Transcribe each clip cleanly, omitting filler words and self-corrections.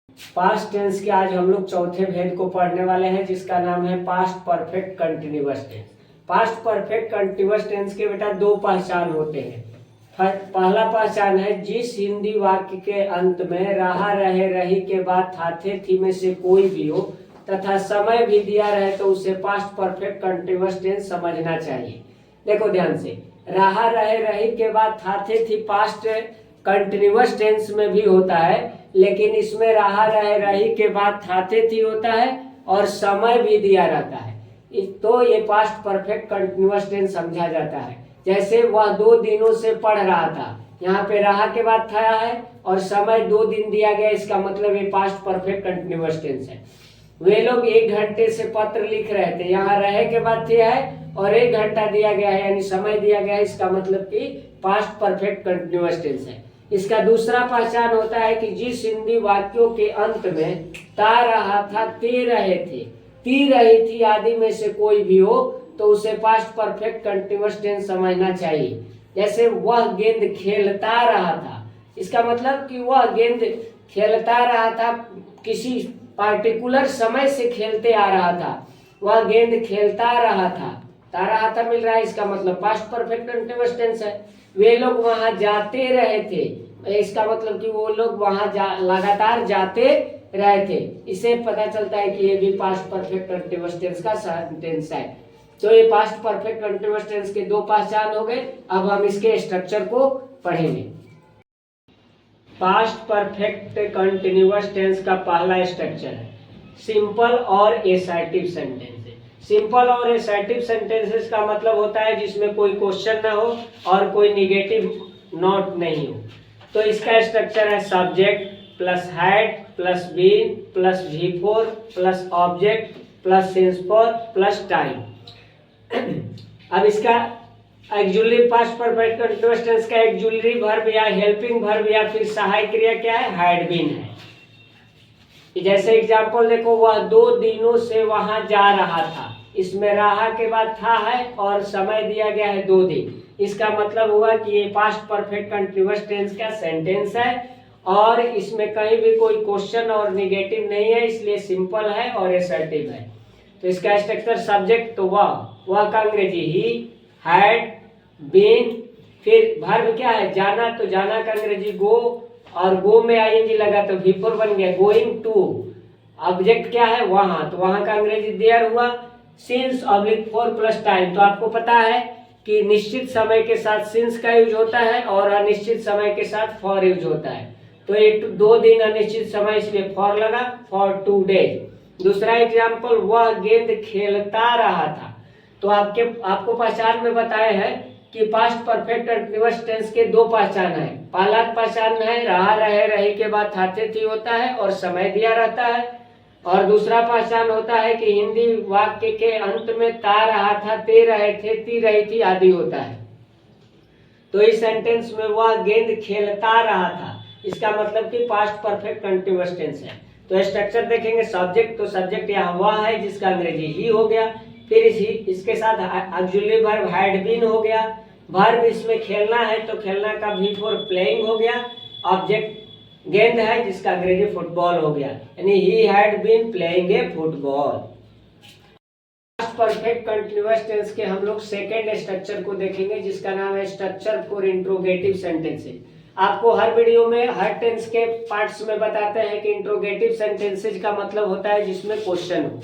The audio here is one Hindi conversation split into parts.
पास्ट टेंस के आज हम लोग चौथे भेद को पढ़ने वाले हैं, जिसका नाम है past perfect continuous tense. Past perfect continuous tense के बेटा दो पहचान होते हैं। पहला पहचान है जिस हिंदी वाक्य के अंत में रहा, रहे, रही के बाद था, थे, थी में से कोई भी हो तथा समय भी दिया रहे तो उसे पास्ट परफेक्ट कंटिन्यूअस टेंस समझना चाहिए। देखो ध्यान से, रहा, रहे, रही के बाद था, थे, थी पास्ट कंटिन्यूअस टेंस में भी होता है, लेकिन इसमें रहा, रहे, रही के बाद था, थे, थी होता है और समय भी दिया रहता है, तो ये पास्ट परफेक्ट कंटिन्यूअस टेंस समझा जाता है। जैसे वह 2 दिनों से पढ़ रहा था, यहाँ पे रहा के बाद था है और समय 2 दिन दिया गया, इसका मतलब ये पास्ट परफेक्ट कंटिन्यूअस टेंस है। वे लोग 1 घंटे से पत्र लिख रहे थे, यहाँ रहे के बाद थे है और 1 घंटा दिया गया है यानी समय दिया गया है, इसका मतलब कि पास्ट परफेक्ट कंटिन्यूअस टेंस है। इसका दूसरा पहचान होता है कि जिस हिंदी वाक्यों के अंत में ता रहा था, ते रहे थे, ती रही थी आदि में से कोई भी हो तो उसे पास्ट परफेक्ट कंटिन्यूअस टेंस समझना चाहिए। जैसे वह गेंद खेलता रहा था, इसका मतलब कि वह गेंद खेलता रहा था, किसी पार्टिकुलर समय से खेलते आ रहा था, वह गेंद खेलता रहा था, ता रहा था मिल रहा है, इसका मतलब पास्ट परफेक्ट कंटिन्यूअस टेंस है। वे लोग वहां जाते रहे थे, इसका मतलब कि वो लोग वहां लगातार जाते रहे थे, इसे पता चलता है कि ये भी पास्ट परफेक्ट कंटिन्यूअस टेंस का सेंटेंस है। तो ये पास्ट परफेक्ट कंटिन्यूअस टेंस के दो पहचान हो गए। अब हम इसके स्ट्रक्चर को पढ़ेंगे। पास्ट परफेक्ट कंटिन्यूअस टेंस का पहला स्ट्रक्चर है सिंपल और एसर्टिव सेंटेंस। सिंपल और एसर्टिव सेंटेंसेस का मतलब होता है जिसमें कोई क्वेश्चन ना हो और कोई निगेटिव नोट नहीं हो। तो इसका स्ट्रक्चर है subject plus had plus been plus V4 plus object plus since for plus time. अब इसका auxiliary past perfect continuous tense का एक्जुलरी वर्ब या हेल्पिंग वर्ब या फिर सहायक क्रिया क्या है, हैड बीन है। जैसे एग्जांपल देखो, वह 2 दिनों से वहां जा रहा था, इसमें रहा के बाद था है और समय दिया गया है 2 दिन, इसका मतलब हुआ कि ये पास्ट परफेक्ट कंटिन्यूअस टेंस का सेंटेंस है और इसमें कहीं भी कोई क्वेश्चन और निगेटिव नहीं है, इसलिए सिंपल है और एसर्टिव है। तो इसका स्ट्रक्चर सब्जेक्ट तो वह का अंग्रेजी ही, हैड, बीन, फिर वर्ब क्या है जाना, तो जाना का अंग्रेजी गो और गो में आईएनजी लगा तो V4 बन गया गोइंग टू। ऑब्जेक्ट क्या है वहां, तो वहां का अंग्रेजी देयर हुआ, since oblique for plus time. तो आपको पता है कि निश्चित समय के साथ सिंस का यूज होता है और अनिश्चित समय के साथ फॉर यूज होता है। तो ये 2 दिन अनिश्चित समय इसलिए फॉर लगा, फॉर 2 डेज। दूसरा एग्जाम्पल, वह गेंद खेलता रहा था। तो आपको पहचान में बताए हैं कि पास्ट परफेक्ट कंटिन्यूअस टेंस के 2 पहचान है। पहला पहचान है रहा, रहे, रही के बाद था, थे, थी होता है और समय दिया रहता है, और दूसरा पहचान होता है कि हिंदी वाक्य के अंत में ता रहा था, ते रहे थे, ती रही थी आदि होता है। तो इस सेंटेंस में वह गेंद खेलता रहा था, इसका मतलब कि पास्ट परफेक्ट कंटिन्यूअस टेंस है। तो स्ट्रक्चर देखेंगे, सब्जेक्ट तो सब्जेक्ट यहाँ वह है जिसका अंग्रेजी ही हो गया, फिर इसके साथ ऑक्सिलरी वर्ब हैड बीन हो गया, वर्ब इसमें खेलना है तो खेलना का V4 प्लेइंग हो गया, ऑब्जेक्ट गेंद है जिसका अंग्रेजी फुटबॉल हो गया, यानी he had been playing a football. Past perfect continuous tense के हम लोग सेकेंड स्ट्रक्चर को देखेंगे जिसका नाम है स्ट्रक्चर फॉर इंट्रोगेटिव सेंटेंसेज। आपको हर वीडियो में हर टेंस के पार्ट्स में बताते हैं कि इंट्रोगेटिव सेंटेंसेज का मतलब होता है जिसमें क्वेश्चन हो।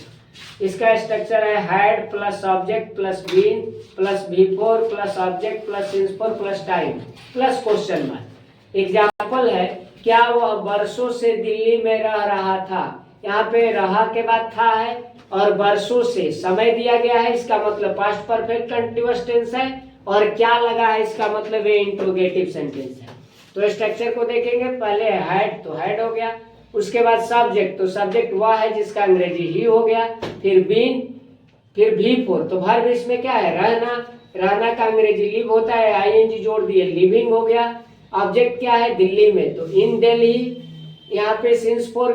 इसका स्ट्रक्चर है had plus object plus been plus V4 plus object plus since for plus time plus question mark. Example है, क्या वह वर्षों से दिल्ली में रह रहा था, यहाँ पे रहा के बाद था है और वर्षों से समय दिया गया है, इसका मतलब पास्ट परफेक्ट कंटिन्यूअस टेंस है, और क्या लगा है इसका मतलब ये इंट्रोगेटिव सेंटेंस है। तो स्ट्रक्चर को देखेंगे, पहले हैड तो हैड हो गया, उसके बाद सब्जेक्ट तो सब्जेक्ट वह है जिसका अंग्रेजी ही हो गया, फिर बीन, फिर V4 तो वर्ब इसमें क्या है रहना, रहना का अंग्रेजी लिव होता है, आईएनजी जोड़ दिए लिविंग हो गया, ऑब्जेक्ट क्या है दिल्ली में तो इन दिल्ली, यहाँ पे सिंस फॉर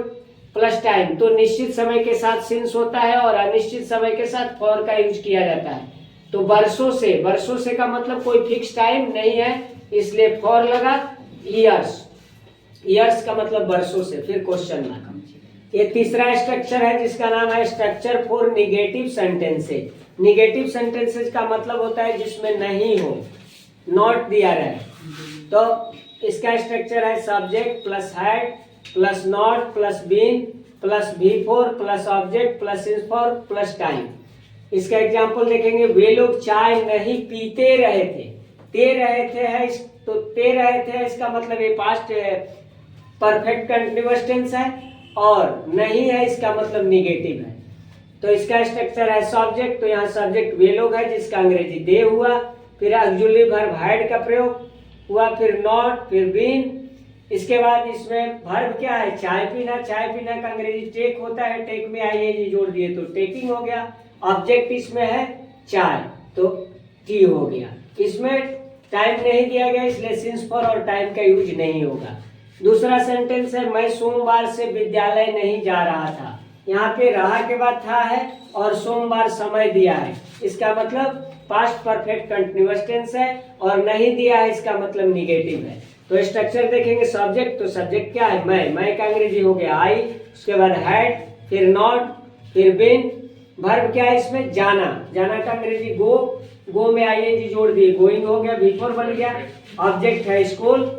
प्लस टाइम तो निश्चित समय के साथ सिंस होता है और अनिश्चित समय के साथ फॉर का यूज किया जाता है। तो वर्षों से का मतलब कोई फिक्स टाइम नहीं है, इसलिए फॉर लगा, ईयर्स ईयर्स का मतलब वर्षों से, फिर क्वेश्चन मार्क। ये तीसरा स्ट्रक्चर है जिसका नाम है structure for negative sentences. Negative sentences का मतलब होता है जिसमें नहीं हो, नॉट दिया रहे। तो इसका स्ट्रक्चर है subject plus had plus not plus been plus before plus object plus since for plus time. इसका एग्जांपल देखेंगे, वे लोग चाय नहीं पीते रहे थे। ते रहे थे है, तो ते रहे थे इसका मतलब ये पास्ट परफेक्ट कंटीन्यूअस टेंस है, और नहीं है इसका मतलब निगेटिव है। तो इसका स्ट्रक्चर है सब्जेक्ट, तो यहाँ सब्जेक्ट वे लोग है जिसका अंग्रेजी दे हुआ, फिर ऑक्सिलरी वर्ब हैड का प्रयोग हुआ, फिर नॉट, फिर बीन। इसके बाद इसमें वर्ब क्या है, चाय पीना। चाय पीना का अंग्रेजी टेक होता है, टेक में आईएनजी जोड़ दिए तो टेकिंग हो गया। ऑब्जेक्ट इसमें है चाय, तो टी हो गया। इसमें टाइम नहीं दिया गया इसलिए सिंस फॉर और टाइम का यूज नहीं होगा। दूसरा सेंटेंस है, मैं सोमवार से विद्यालय नहीं जा रहा था। यहाँ पे रहा के बाद था है और सोमवार समय दिया है, इसका मतलब पास्ट परफेक्ट कंटीन्यूअस टेंस है, और नहीं दिया है इसका मतलब निगेटिव है। तो स्ट्रक्चर देखेंगे, सब्जेक्ट, तो सब्जेक्ट क्या है, मैं का अंग्रेजी हो गया आई, उसके बाद हैड, फिर नॉट, फिर बीन। वर्ब क्या है इसमें, जाना। जाना का अंग्रेजी गो, गो में आईएनजी जोड़ दिए, गोइंग हो गया, बिफोर बन गया। ऑब्जेक्ट है स्कूल,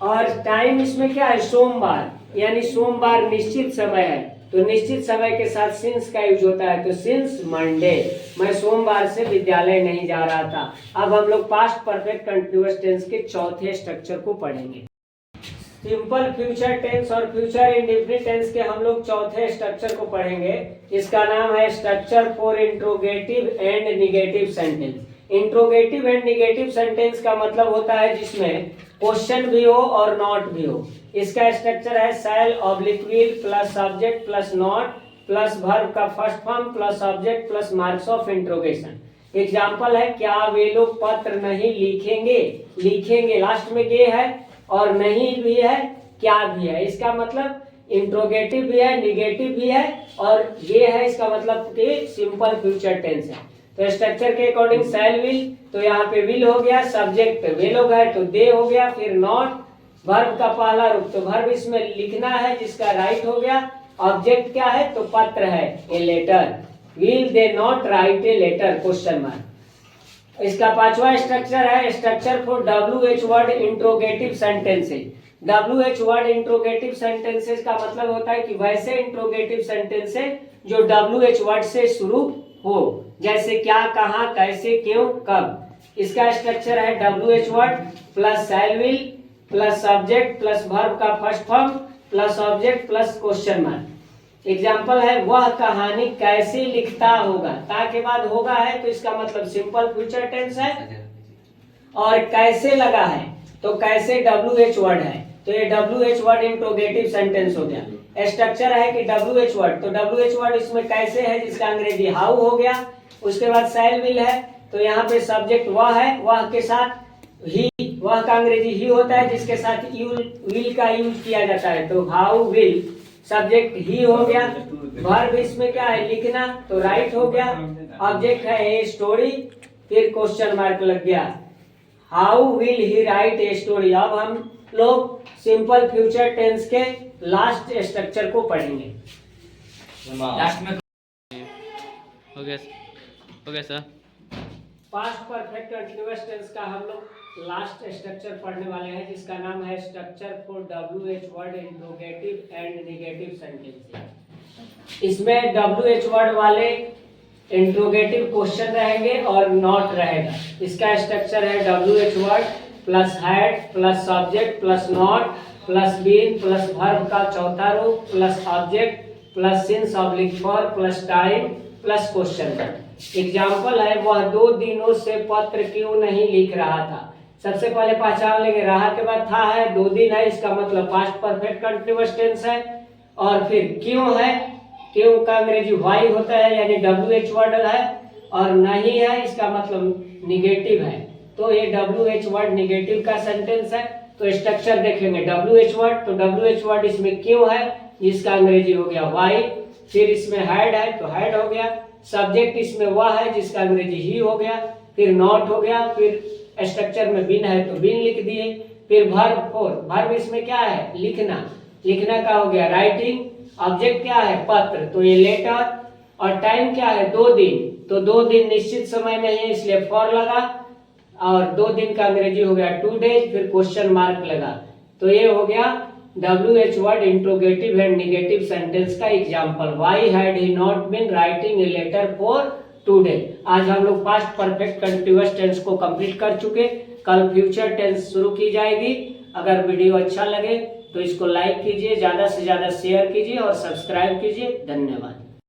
और टाइम इसमें क्या है, सोमवार, यानी सोमवार निश्चित समय है, तो निश्चित समय के साथ सिंस का यूज होता है, तो सिंस मंडे। मैं सोमवार से विद्यालय नहीं जा रहा था। अब हम लोग पास्ट परफेक्ट कंटीन्यूअस टेंस के चौथे स्ट्रक्चर को पढ़ेंगे। सिंपल फ्यूचर टेंस और फ्यूचर इंडेफिनिट टेंस के हम लोग चौथे स्ट्रक्चर को पढ़ेंगे। इसका नाम है structure for interrogative and negative sentence. Interrogative and negative sentence का मतलब होता है जिसमें क्वेश्चन भी हो और नॉट भी हो। इसका स्ट्रक्चर है shall oblique will plus subject plus not plus verb का first form plus object plus marks of interrogation. Example है, क्या वे लोग पत्र नहीं लिखेंगे। लिखेंगे लास्ट में ये है, और नहीं भी है, क्या भी है। इसका मतलब इंट्रोगेटिव भी है, निगेटिव भी है, और ये है इसका मतलब कि सिंपल फ्यूचर टेंस है। तो स्ट्रक्चर के अकॉर्डिंग शैल विल, तो यहाँ पे विल हो गया, सब्जेक्ट वे लोग है तो दे हो गया, फिर नॉट, वर्ब का पहला रूप, तो वर्ब इसमें लिखना है जिसका राइट हो गया। ऑब्जेक्ट क्या है, तो पत्र है, a letter. Will they not write a letter, question mark. इसका पांचवा स्ट्रक्चर है structure for WH word interrogative sentences. WH word interrogative sentences का मतलब होता है कि वैसे इंट्रोगेटिव सेंटेंसेज जो WH वर्ड से शुरू हो, जैसे क्या, कहाँ, कैसे, क्यों, कब। इसका स्ट्रक्चर है WH word plus shall will plus subject plus verb का first form plus object plus question mark. Example है, वह कहानी कैसे लिखता होगा। ता के बाद होगा है तो इसका मतलब सिंपल फ्यूचर टेंस है, और कैसे लगा है तो कैसे WH वर्ड है, तो ये WH वर्ड इंट्रोगेटिव सेंटेंस हो गया। स्ट्रक्चर है कि WH वर्ड, तो WH वर्ड इसमें कैसे है जिसका अंग्रेजी हाउ हो गया। उसके बाद शैल विल है, तो यहाँ पे सब्जेक्ट वह है, वह के साथ ही, वह का अंग्रेजी ही होता है जिसके साथ विल का यूज किया जाता है, तो हाउ विल। सब्जेक्ट ही हो गया, वर्ब इसमें क्या है, लिखना, तो राइट हो गया। ऑब्जेक्ट है ए स्टोरी, फिर क्वेश्चन मार्क लग गया, how will he write a story. अब हम लोग सिंपल फ्यूचर टेंस के लास्ट स्ट्रक्चर को पढ़ेंगे। लास्ट में okay sir. Past perfect continuous tense का हम लोग लास्ट स्ट्रक्चर पढ़ने वाले हैं जिसका नाम है structure for WH word interrogative and negative sentence. इसमें WH वर्ड वाले इंट्रोगेटिव क्वेश्चन रहेंगे और नॉट रहेगा। इसका स्ट्रक्चर है WH word plus had plus subject plus not plus been plus verb का चौथा रूप plus object plus since oblique for plus time plus question mark. Example है, वह 2 दिनों से पत्र क्यों नहीं लिख रहा था। सबसे पहले पहचान लेंगे, रहा के बाद था है, 2 दिन है, इसका मतलब पास्ट परफेक्ट कंटीन्यूअस टेंस है। और फिर क्यों है, क्यों का अंग्रेजी वाई होता है यानी WH वर्ड है, और नहीं है इसका मतलब निगेटिव है, तो ये WH वर्ड निगेटिव का सेंटेंस है। तो स्ट्रक्चर देखेंगे, WH वर्ड, तो WH वर्ड इसमें क्यों है जिसका अंग्रेजी हो गया वाई, फिर इसमें हैड है तो हैड हो गया, सब्जेक्ट इसमें वह है जिसका अंग्रेजी ही हो गया, फिर नॉट हो गया, फिर स्ट्रक्चर में बिन है तो बिन लिख दिए, फिर वर्ब 4, वर्ब इसमें क्या है, लिखना, लिखना का हो गया राइटिंग, ऑब्जेक्ट क्या है, पत्र, तो ये लेटर, और टाइम क्या है, 2 दिन, तो 2 दिन निश्चित समय नहीं है इसलिए फॉर लगा, और 2 दिन का अंग्रेजी हो गया 2 डेज, फिर क्वेश्चन मार्क लगा। तो ये हो गया WH word interrogative and negative sentence का example. Why had he not been writing a letter for today. आज हम लोग पास्ट परफेक्ट कंटीन्यूअस टेंस को कंप्लीट कर चुके, कल फ्यूचर टेंस शुरू की जाएगी। अगर वीडियो अच्छा लगे तो इसको लाइक कीजिए, ज्यादा से ज्यादा शेयर कीजिए और सब्सक्राइब कीजिए। धन्यवाद।